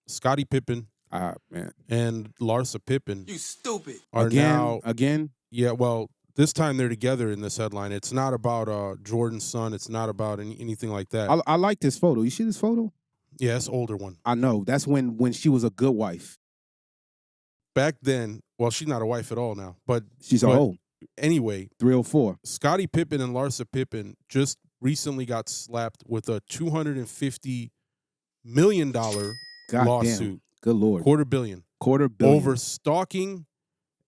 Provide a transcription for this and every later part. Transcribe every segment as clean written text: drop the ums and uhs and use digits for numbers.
Scottie Pippen Man. and Larsa Pippen You stupid. are now again. Yeah, well, this time they're together in this headline. It's not about Jordan's son. It's not about anything like that. I like this photo. You see this photo? Yeah, it's older one. I know. That's when she was a good wife. Back then, well, she's not a wife at all now, but She's old. Anyway, 304. Scottie Pippen and Larsa Pippen just recently got slapped with a $250 million lawsuit. Damn. Good Lord. Quarter billion. Over stalking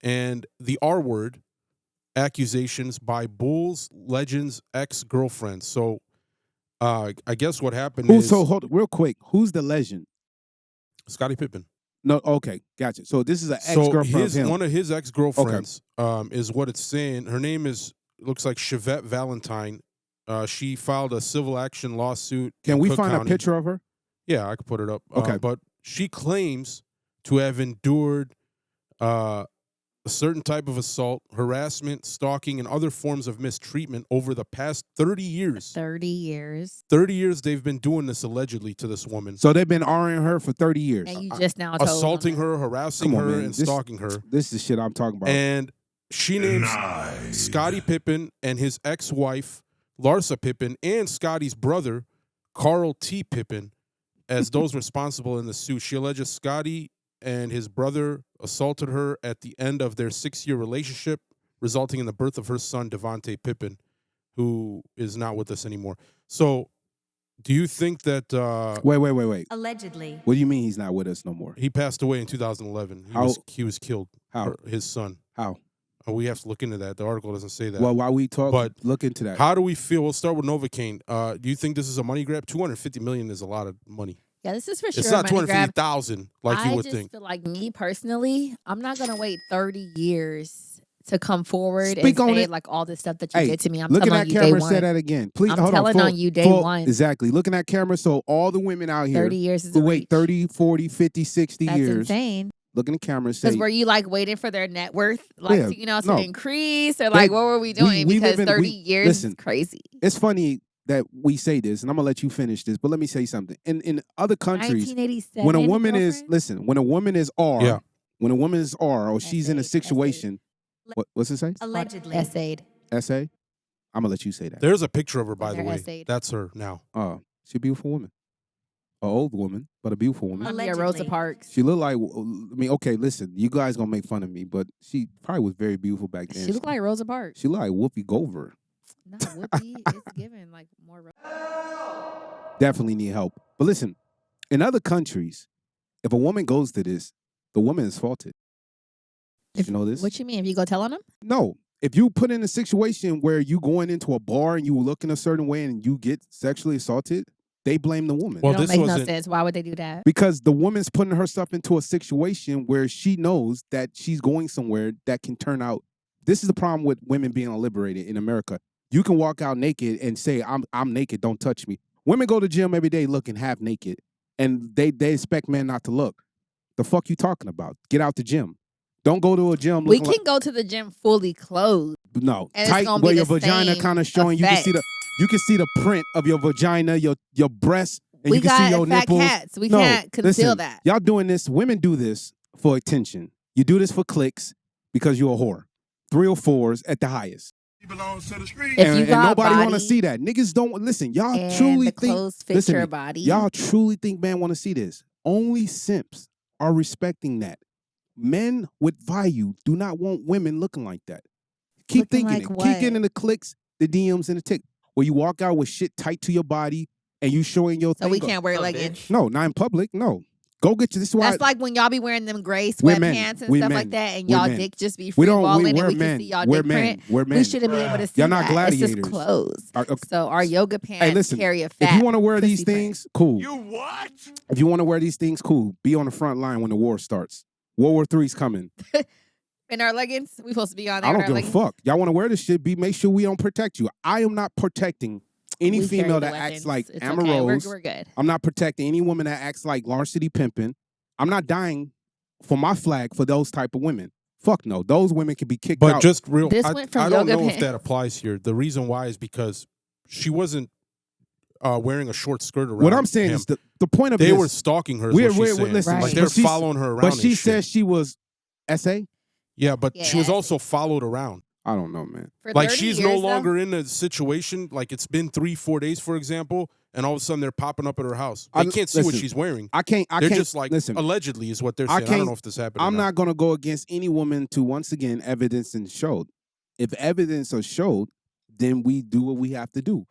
and the R word accusations by Bulls legend's ex-girlfriend. So I guess what happened is... So hold real quick. Who's the legend? Scottie Pippen. No, okay, gotcha. So this is an ex-girlfriend of him. One of his ex-girlfriends is what it's saying. Her name looks like Chyvette Valentine. She filed a civil action lawsuit. Can we find a picture of her? Yeah, I could put it up. Okay. But she claims to have endured a certain type of assault, harassment, stalking, and other forms of mistreatment over the past 30 years. 30 years. 30 years they've been doing this allegedly to this woman. So they've been Ring her for 30 years. And you just now told assaulting her, harassing her, and stalking her. This is shit I'm talking about. And she names Scottie Pippen and his ex-wife, Larsa Pippen, and Scottie's brother, Carl T. Pippen, as those responsible in the suit. She alleges Scottie and his brother assaulted her at the end of their 6-year relationship, resulting in the birth of her son, Devontae Pippen, who is not with us anymore. So, do you think that... Wait. Allegedly. What do you mean he's not with us no more? He passed away in 2011. He was killed. How? His son. How? We have to look into that. The article doesn't say that. Well, while we talk, look into that. How do we feel? We'll start with Novocaine. Do you think this is a money grab? $250 million is a lot of money. Yeah, this is for sure. It's not $250,000 like you would think. I just feel like me personally, I'm not gonna wait 30 years to come forward Speak and on say it. like all this stuff that you did to me. I'm looking telling at you day camera, one. say that again, please. I'm hold telling on you day one. Exactly. Looking at camera, so all the women out here 30 years is who a wait reach. 30, 40, 50, 60 That's years. insane. Looking at camera, say, Because were you like waiting for their net worth, like to increase, or like what were we doing? we because live in- 30 years listen, is crazy. it's funny that we say this, and I'm gonna let you finish this, but let me say something. In other countries, 1987. when a woman is when a woman is R, when a woman is R, or she's in a Essayed. situation, what's it say? Allegedly. Essayed. Essay. I'm gonna let you say that. There's a picture of her, by the They're way. essayed. That's her now. She's a beautiful woman, an old woman, but a beautiful woman. Yeah, Rosa Parks. She looked like, I mean, okay, listen, you guys gonna make fun of me, but she probably was very beautiful back then. She looked like Rosa Parks. She looked like Whoopi Goldberg. No, Whoopi is given like more. Definitely need help. But listen, in other countries, if a woman goes to this, the woman is faulted. Did you know this? What you mean? If you go tell on them? No. If you put in a situation where you going into a bar and you look in a certain way and you get sexually assaulted, they blame the woman. Well, it don't make no sense. Why would they do that? Because the woman's putting herself into a situation where she knows that she's going somewhere that can turn out. This is the problem with women being liberated in America. You can walk out naked and say, I'm naked, don't touch me. Women go to the gym every day looking half naked, and they expect men not to look. The fuck you talking about? Get out the gym. Don't go to a gym. We can go to the gym fully clothed. No, and tight where your vagina kind of showing. Effect. You can see the print of your vagina, your breasts, and you can see your fat nipples. Cats. We can't conceal that. Y'all doing this. Women do this for attention. You do this for clicks because you're a whore. 304s at the highest. He belongs to the street. And nobody want to see that. Niggas don't listen. Y'all truly think. Listen, your body. Y'all truly think men want to see this. Only simps are respecting that. Men with value do not want women looking like that. Keep Looking thinking like it. what? Keep getting the clicks, the DMs, and the tick. Where you walk out with shit tight to your body and you showing your thing. So we can't wear leggings. No, not in public. No. Go get you. This is why. That's like when y'all be wearing them gray We're men. sweatpants and We're stuff men. like that, and We're y'all men. dick just be We free don't. balling, We're and we men. can see y'all We're dick men. print. We're men. We shouldn't be able to see Y'all not that. gladiators. It's just clothes. Okay. So our yoga pants Hey, listen. carry a fat. If you want to wear these pussy print. things, cool. You what? If you want to wear these things, cool. Be on the front line when the war starts. World War III's coming. In our leggings, we supposed to be on there. I don't in our give a leggings. fuck. Y'all want to wear this shit? Make sure we don't protect you. I am not protecting any We carry female the that weapons. acts like It's Amber okay. Rose. We're good. I'm not protecting any woman that acts like Larsa Pippen. I'm not dying for my flag for those type of women. Fuck no. Those women can be kicked out. But just real, This I went from don't yoga know if pants. that applies here. The reason why is because she wasn't wearing a short skirt around. What I'm saying him. is the point of they this, were stalking her. listen, Right. Like they're following her around. But she and said shit. she was SA. Yeah, but she was Yes. also followed around. I don't know, man. For Like 30 she's years, no though? longer in a situation. Like it's been 3-4 days, for example, and all of a sudden they're popping up at her house. They can't see what listen, she's wearing. I can't. They're just like listen. allegedly is what they're saying. I don't know if this happened. I'm or not going to go against any woman to once again evidence and showed. If evidence is showed, then we do what we have to do.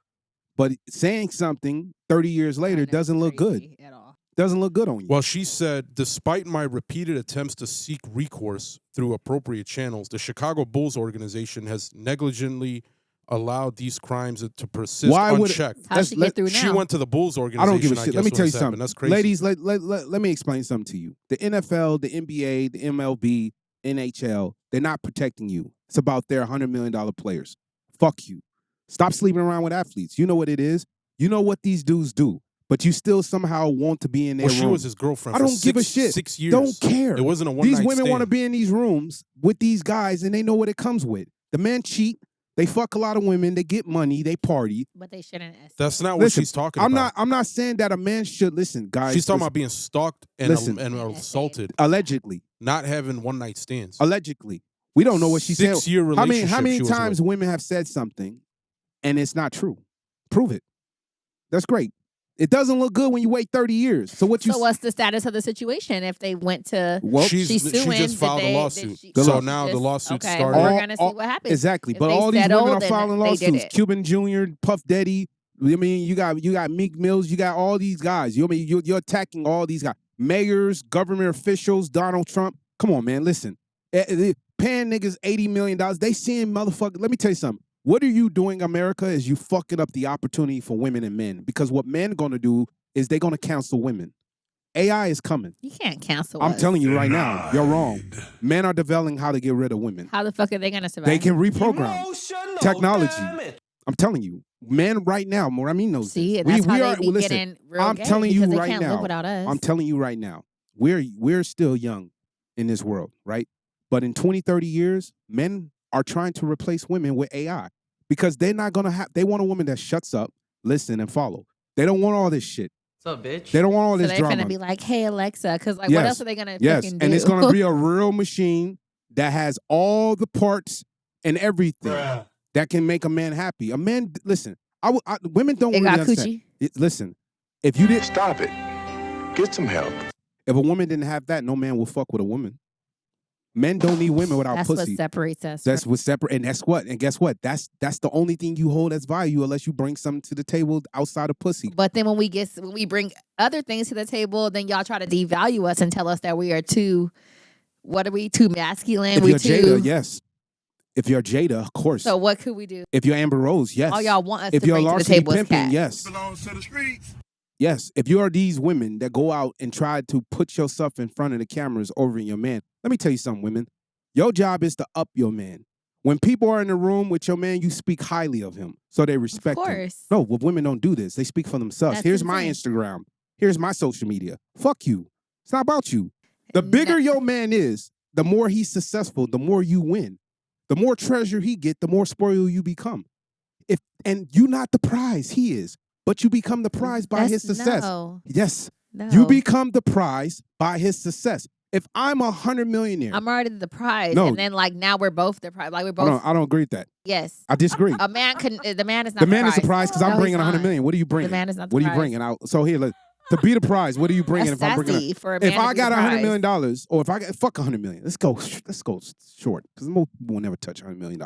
But saying something 30 years later That's doesn't look good. crazy at all. Doesn't look good on you. Well, she said, despite my repeated attempts to seek recourse through appropriate channels, the Chicago Bulls organization has negligently allowed these crimes to persist unchecked. How'd she get through now? She went to the Bulls I organization. don't give a shit. Let me tell you something. That's crazy. Ladies, let me explain something to you. The NFL, the NBA, the MLB, NHL, they're not protecting you. It's about their $100 million players. Fuck you. Stop sleeping around with athletes. You know what it is. You know what these dudes do. But you still somehow want to be in their room. She was his girlfriend I for don't give a shit. 6 years. Don't care. It wasn't a one-night These women stand. want to be in these rooms with these guys, and they know what it comes with. The men cheat. They fuck a lot of women. They get money. They party. But they shouldn't. That's not what she's talking about. I'm not saying that a man should listen, guys. She's talking about being stalked and assaulted, allegedly, not having one-night stands. Allegedly, we don't know what she said. 6-year relationship. How many she was times with. women have said something, and it's not true? Prove it. That's great. It doesn't look good when you wait 30 years. So what's the status of the situation if they went to? Well, she just filed a lawsuit. So now the lawsuit started. We're gonna see what happens. Exactly. If But they all these settle, women are then filing they did lawsuits. it. Cuban Jr., Puff Daddy. I mean, you got Meek Mills. You got all these guys. You're attacking all these guys. Mayors, government officials, Donald Trump. Come on, man. Listen. Paying niggas $80 million. They seeing motherfuckers. Let me tell you something. What are you doing, America, is you fucking up the opportunity for women and men. Because what men going to do is they're going to cancel women. AI is coming. You can't cancel I'm us. telling you right now, you're wrong. Men are developing how to get rid of women. How the fuck are they gonna survive? They can reprogram technology. I'm telling you, men right now, Moramin knows See, this. and that's how they be listen, getting real I'm gay telling you because they right can't now. live without us. I'm telling you right now, we're still young in this world, right? But in 20, 30 years, men are trying to replace women with AI because they're not gonna have. They want a woman that shuts up, listen, and follow. They don't want all this shit. What's up, bitch? They don't want all this they're drama. gonna be like, "Hey Alexa," because like, Yes. what else are they gonna Yes, fucking do? and it's gonna be a real machine that has all the parts and everything that can make a man happy. A man, listen, women don't They really got understand. coochie. Listen, if you didn't Stop it. Get some help. if a woman didn't have that, no man will fuck with a woman. Men don't need women without That's pussy. what separates us. That's what separate, and that's what. And guess what? That's the only thing you hold as value, unless you bring something to the table outside of pussy. But then when we bring other things to the table, then y'all try to devalue us and tell us that we are too. What are we too masculine? If we you're too. Jada, yes. If you're Jada, of course. So what could we do? If you're Amber Rose, yes. All y'all want us if to you're bring to the Larsa table is Pippen, cat. yes. Belongs to the streets. Yes, if you are these women that go out and try to put yourself in front of the cameras over your man, let me tell you something, women. Your job is to up your man. When people are in the room with your man, you speak highly of him, so they respect Of him. course. No, but women don't do this. They speak for themselves. That's Here's my insane. Instagram. Here's my social media. Fuck you. It's not about you. The bigger your man is, the more he's successful, the more you win. The more treasure he get, the more spoiled you become. And you not the prize, he is. But you become the prize by his success. No, Yes. no. You become the prize by his success. If I'm 100 millionaire, I'm already the prize, No. and then like now we're both the prize. Like we're both. I don't agree with that. Yes. I disagree. A man can. The man is not The man is the prize because I'm No, he's bringing 100 not. million. What are you bringing? The man is not the What are you prize. bringing out? So here, to be the prize, what are you bringing? That's if I'm bringing, sassy for a man if to I be got the $100 prize. million, or if I got fuck 100 million, let's go short because most people will never touch $100 million.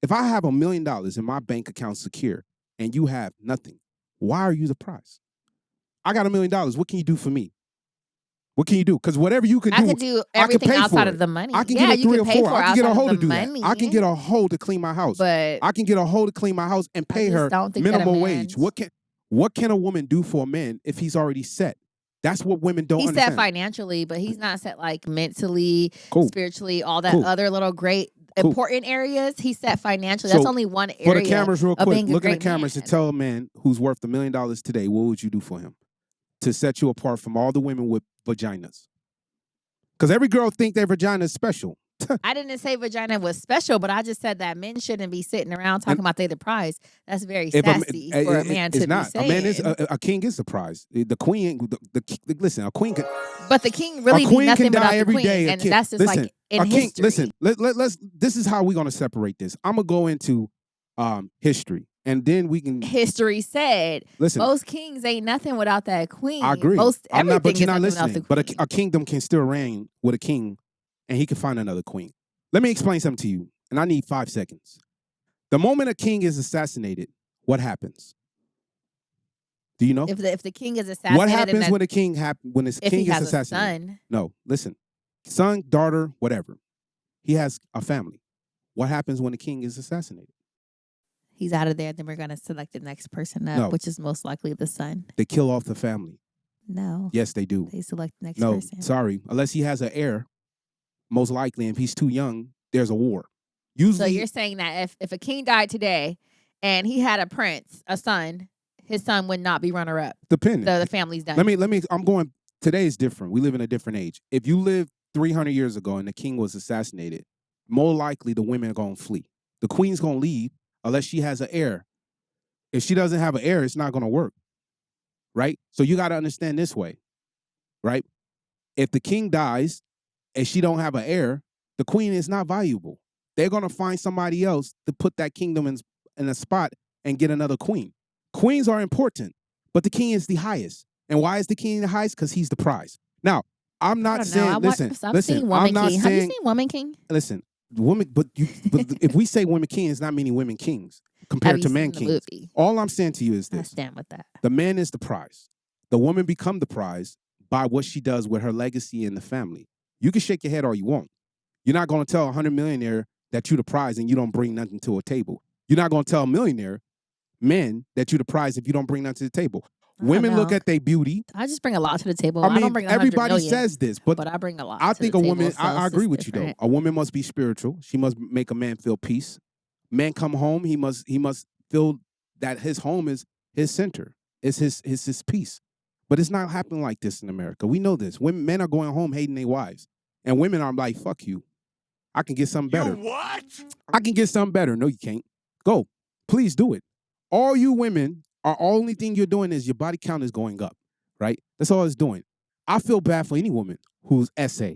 If I have $1 million in my bank account secure and you have nothing, why are you the prize? I got $1 million. What can you do for me? What can you do? Because whatever you can I do, could do I can everything pay for outside it. of the money. I can yeah, get a you 3 can or pay 4. for I can get a outside hoe of to the do that. money. I can get a hoe to clean my house. But I can get a hoe to clean my house and pay just her don't think that a minimum man's- wage. What can a woman do for a man if he's already set? That's what women don't he's understand. set financially, but he's not set like mentally, Cool. spiritually, all that Cool. other little great Cool. important areas. He's set financially. So, That's only one area. For the cameras, real of quick, being a look at the great cameras man. and tell a man who's worth $1 million today, what would you do for him to set you apart from all the women with vaginas? Because every girl think their vagina is special. I didn't say vagina was special, but I just said that men shouldn't be sitting around talking about they the prize. That's very sassy for a man to be saying. A man is a king is the prize. The queen, listen, a queen can. But the king really be nothing can without die the every queen, day. and that's just listen, like in a king. history. Listen, let's. This is how we're gonna separate this. I'm gonna go into history, and then we can. History said, listen, most kings ain't nothing without that queen. I agree. Most everything but you're is not nothing without listening. the queen. But a kingdom can still reign with a king, and he can find another queen. Let me explain something to you, and I need 5 seconds. The moment a king is assassinated, what happens? Do you know? If the king is assassinated, What happens when a king when his if king he is has assassinated? a son, No, listen. Son, daughter, whatever. He has a family. What happens when a king is assassinated? he's out of there. Then we're gonna select the next person up, No. which is most likely the son. They kill off the family. No. Yes, they do. They select the next No, person. sorry. Unless he has an heir, most likely, and if he's too young, there's a war. Usually, So you're saying that if a king died today and he had a prince, a son, his son would not be runner up. depending. The family's done. Let me. I'm going. Today is different. We live in a different age. If you lived 300 years ago and the king was assassinated, more likely the women are going to flee. The queen's going to leave unless she has an heir. If she doesn't have an heir, it's not going to work. Right? So you got to understand this way. Right? If the king dies and she don't have an heir, the queen is not valuable. They're going to find somebody else to put that kingdom in a spot and get another queen. Queens are important, but the king is the highest. And why is the king the highest? Because he's the prize. Now, I'm not saying, listen, I'm not saying, have you seen Woman King? Listen, woman, but if we say women king, it's not meaning women kings compared to men kings. All I'm saying to you is this. I stand with that. The man is the prize. The woman become the prize by what she does with her legacy in the family. You can shake your head all you want. You're not going to tell a 100 millionaire that you're the prize and you don't bring nothing to a table. You're not going to tell a millionaire men that you're the prize if you don't bring nothing to the table. Women look at their beauty. I just bring a lot to the table. I mean, don't bring everybody million, says this, but I bring a lot. I to think the a table, woman. so I agree with different. you though. A woman must be spiritual. She must make a man feel peace. Man come home, he must feel that his home is his center. It's his peace. But it's not happening like this in America. We know this. Men are going home hating their wives, and women are like, "Fuck you. I can get something better." You what? I can get something better. No, you can't. Go. Please do it. All you women are only thing you're doing is your body count is going up, right? That's all it's doing. I feel bad for any woman who's SA.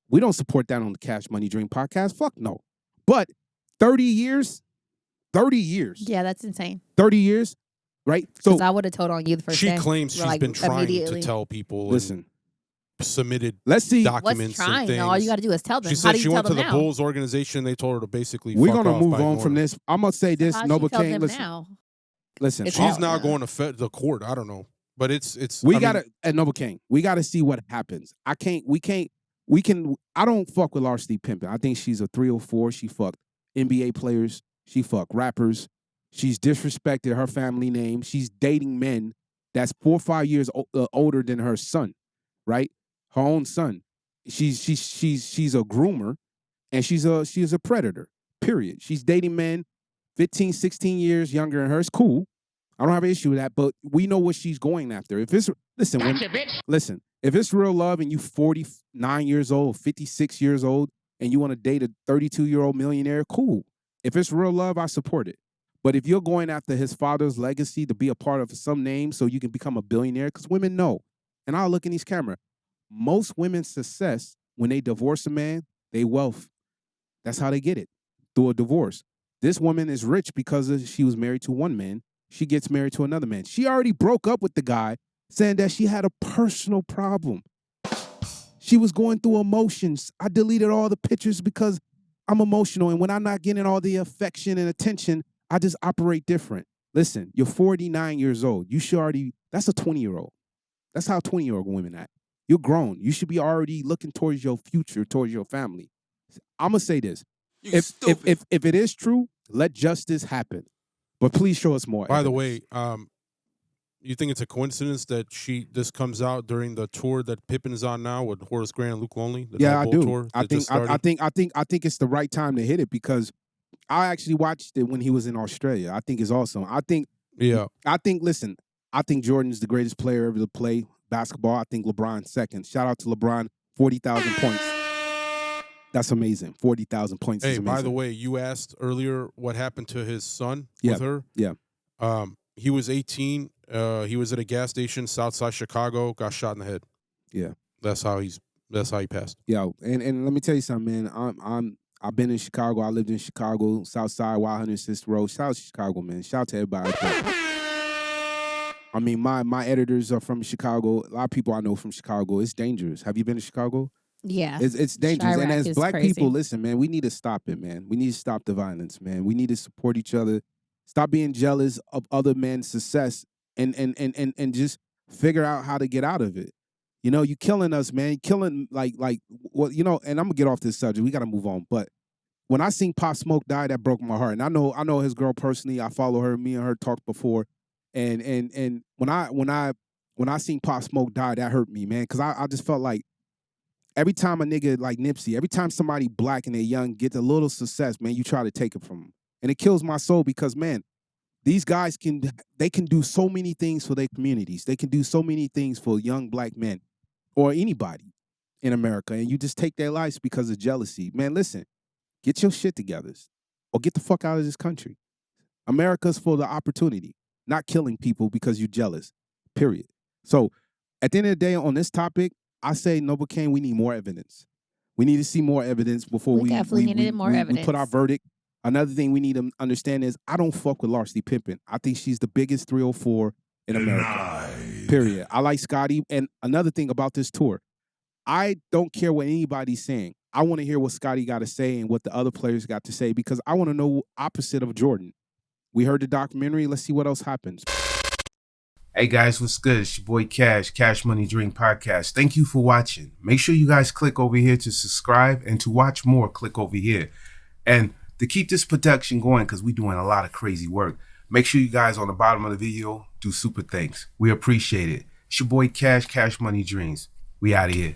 We don't support that on the Cash Money Dream podcast. Fuck no. But 30 years. Yeah, that's insane. 30 years, right? So I would have told on you the first day. She claims she's been trying to tell people. Listen. Submitted Let's see documents what's trying. and things. No, all you got to do is tell them. She How said do you she tell went to them the now? Bulls organization. They told her to basically we're fuck gonna off move by on ignoring from her. this. I'm gonna say this, How'd Nova she tell King. them Listen, now? listen. It's She's all- now yeah. going to the court. I don't know, but it's. We I gotta mean, at Nova King. We gotta see what happens. I don't fuck with Larsa Pippen. I think she's a 304. She fucked NBA players. She fucked rappers. She's disrespected her family name. She's dating men that's 4 or 5 years older than her son, right? Her own son. She's a groomer, and she's a predator. Period. She's dating men 15, 16 years younger than her. It's cool. I don't have an issue with that, but we know what she's going after. If it's listen, if it's real love and you 49 years old, 56 years old, and you want to date a 32-year-old millionaire, cool. If it's real love, I support it. But if you're going after his father's legacy to be a part of some name so you can become a billionaire, because women know, and I'll look in these cameras, most women's success when they divorce a man, they wealth. That's how they get it, through a divorce. This woman is rich because she was married to one man. She gets married to another man. She already broke up with the guy saying that she had a personal problem. She was going through emotions. I deleted all the pictures because I'm emotional. And when I'm not getting all the affection and attention, I just operate different. Listen, you're 49 years old. You should already, that's a 20-year-old. That's how 20-year-old women act. You're grown. You should be already looking towards your future, towards your family. I'm going to say this. If it is true, let justice happen. But please show us more. By the evidence. way, you think it's a coincidence that this comes out during the tour that Pippen is on now with Horace Grant and Luke Longley? The Yeah, I Night Bowl do. Tour I think it's the right time to hit it because I actually watched it when he was in Australia. I think it's awesome. I think Jordan's the greatest player ever to play basketball. I think LeBron's second. Shout out to LeBron, 40,000 points. That's amazing. 40,000 points is Hey, amazing. by the way, you asked earlier what happened to his son Yeah, with her. yeah. He was 18. He was at a gas station southside Chicago. Got shot in the head. Yeah. That's how he passed. Yo, and let me tell you something, man. I've been in Chicago. I lived in Chicago, South Side, 106th Road. Shout out to Chicago, man. Shout out to everybody out there. I mean, my editors are from Chicago. A lot of people I know from Chicago. It's dangerous. Have you been to Chicago? Yeah. It's dangerous. And Chirac as is black crazy. people, listen, man, we need to stop it, man. We need to stop the violence, man. We need to support each other. Stop being jealous of other men's success and just figure out how to get out of it. You know, you killing us, man. Killing like well, you know, and I'm gonna get off this subject. We gotta move on. But when I seen Pop Smoke die, that broke my heart. And I know his girl personally. I follow her. Me and her talked before. And when I seen Pop Smoke die, that hurt me, man. Cause I just felt like every time a nigga like Nipsey, every time somebody black and they're young gets a little success, man, you try to take it from them. And it kills my soul because, man, these guys can do so many things for their communities. They can do so many things for young black men or anybody in America. And you just take their lives because of jealousy. Man, listen, get your shit together or get the fuck out of this country. America's for the opportunity, not killing people because you're jealous, period. So at the end of the day, on this topic, I say, Noble Kane, we need more evidence. We need to see more evidence before We definitely needed more we evidence. put our verdict. Another thing we need to understand is I don't fuck with Larsa Pippen. I think she's the biggest 304 in America, period. I like Scottie. And another thing about this tour, I don't care what anybody's saying. I want to hear what Scottie got to say and what the other players got to say because I want to know opposite of Jordan. We heard the documentary. Let's see what else happens. Hey guys, what's good? It's your boy Cash Money Dream Podcast. Thank you for watching. Make sure you guys click over here to subscribe, and to watch more, click over here. And to keep this production going, because we're doing a lot of crazy work, make sure you guys on the bottom of the video do super thanks. We appreciate it. It's your boy Cash Money Dreams. We out of here.